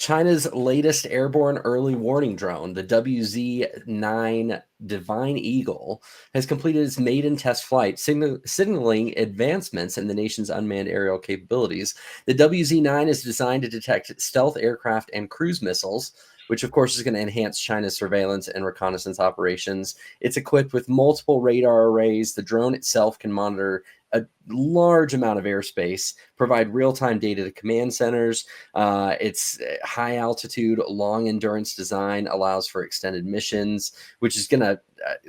China's latest airborne early warning drone, the WZ-9 Divine Eagle, has completed its maiden test flight, signaling advancements in the nation's unmanned aerial capabilities. The WZ-9 is designed to detect stealth aircraft and cruise missiles, which of course is going to enhance China's surveillance and reconnaissance operations. It's equipped with multiple radar arrays. The drone itself can monitor a large amount of airspace, provide real-time data to command centers. Its high altitude, long endurance design allows for extended missions, which is going to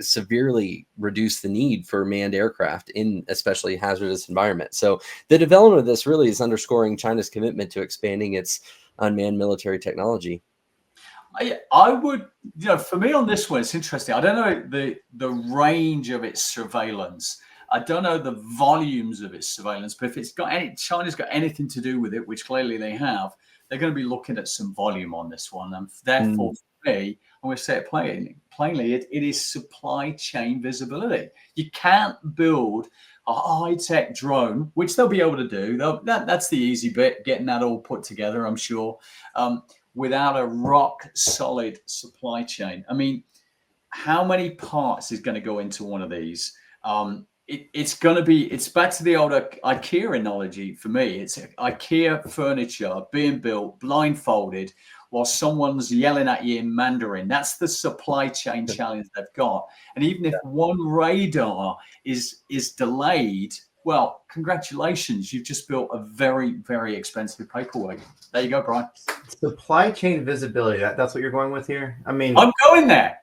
severely reduce the need for manned aircraft in especially hazardous environments. So the development of this really is underscoring China's commitment to expanding its unmanned military technology. I would, for me on this one, it's interesting. I don't know the range of its surveillance. I don't know the volumes of its surveillance, but if it's got China's got anything to do with it, which clearly they have, they're going to be looking at some volume on this one. And therefore, for me, I'm going to say it plainly, it is supply chain visibility. You can't build a high-tech drone, which they'll be able to do. That's the easy bit, getting that all put together, I'm sure, without a rock-solid supply chain. I mean, how many parts is going to go into one of these? It's back to the old IKEA analogy for me. It's IKEA furniture being built blindfolded while someone's yelling at you in Mandarin. That's the supply chain challenge they've got. And even if one radar is delayed, well, congratulations, you've just built a very, very expensive paperweight. There you go, Brian. Supply chain visibility. That's what you're going with here? I mean, I'm going there.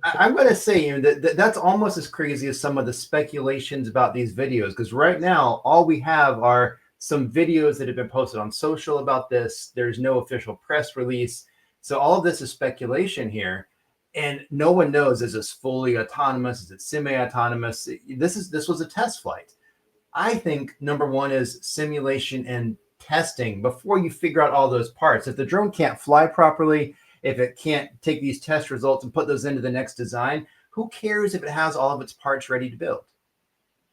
I'm going to say that's almost as crazy as some of the speculations about these videos, because right now all we have are some videos that have been posted on social about this. There's no official press release, so all of this is speculation here, and no one knows, is this fully autonomous, is it semi-autonomous? This was a test flight. I think number one is simulation and testing before you figure out all those parts. If the drone can't fly properly, if it can't take these test results and put those into the next design, who cares if it has all of its parts ready to build?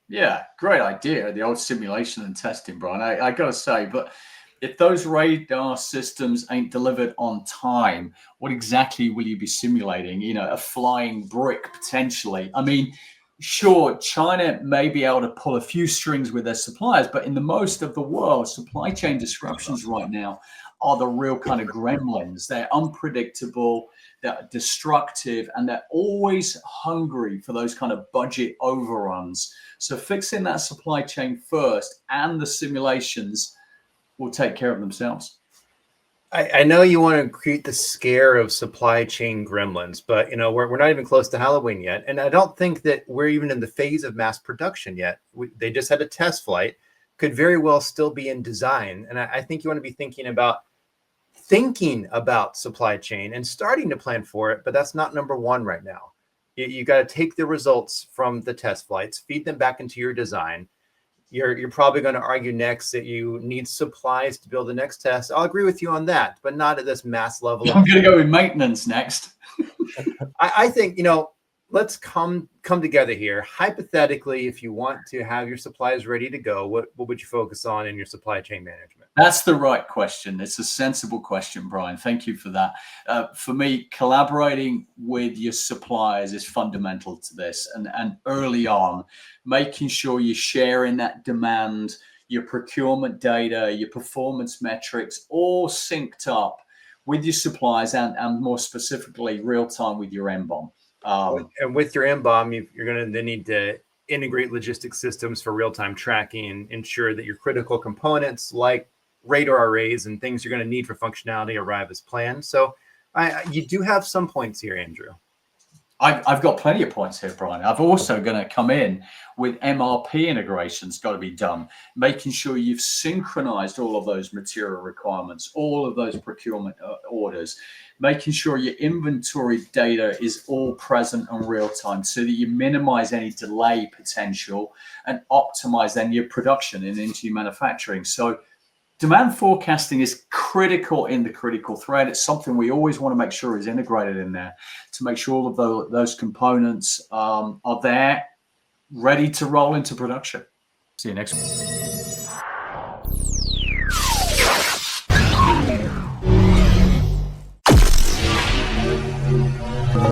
Yeah, great idea. The old simulation and testing, Brian. I got to say, but if those radar systems ain't delivered on time, what exactly will you be simulating? A flying brick potentially. I mean, sure, China may be able to pull a few strings with their suppliers, but in the most of the world, supply chain disruptions right now are the real kind of gremlins. They're unpredictable, they're destructive, and they're always hungry for those kind of budget overruns. So fixing that supply chain first and the simulations will take care of themselves. I know you want to create the scare of supply chain gremlins, but we're not even close to Halloween yet. And I don't think that we're even in the phase of mass production yet. They just had a test flight, could very well still be in design. And I think you want to be thinking about supply chain and starting to plan for it, but that's not number one right now. You got to take the results from the test flights, feed them back into your design. You're probably going to argue next that you need supplies to build the next test. I'll agree with you on that, but not at this mass level. I'm going to go with maintenance next. I think, let's come together here. Hypothetically, if you want to have your supplies ready to go, what would you focus on in your supply chain management? That's the right question. It's a sensible question, Brian. Thank you for that. For me, collaborating with your suppliers is fundamental to this. And early on, making sure you're sharing that demand, your procurement data, your performance metrics, all synced up with your suppliers and more specifically, real time with your NBOM. And with your NBOM, you're going to need to integrate logistics systems for real-time tracking and ensure that your critical components like radar arrays and things you're going to need for functionality arrive as planned. So you do have some points here, Andrew. I've got plenty of points here, Brian. I've also going to come in with MRP integrations got to be done, making sure you've synchronized all of those material requirements, all of those procurement orders, making sure your inventory data is all present and real time so that you minimize any delay potential and optimize then your production and into your manufacturing. So demand forecasting is critical in the critical thread. It's something we always want to make sure is integrated in there to make sure all of those components are there, ready to roll into production. See you next week.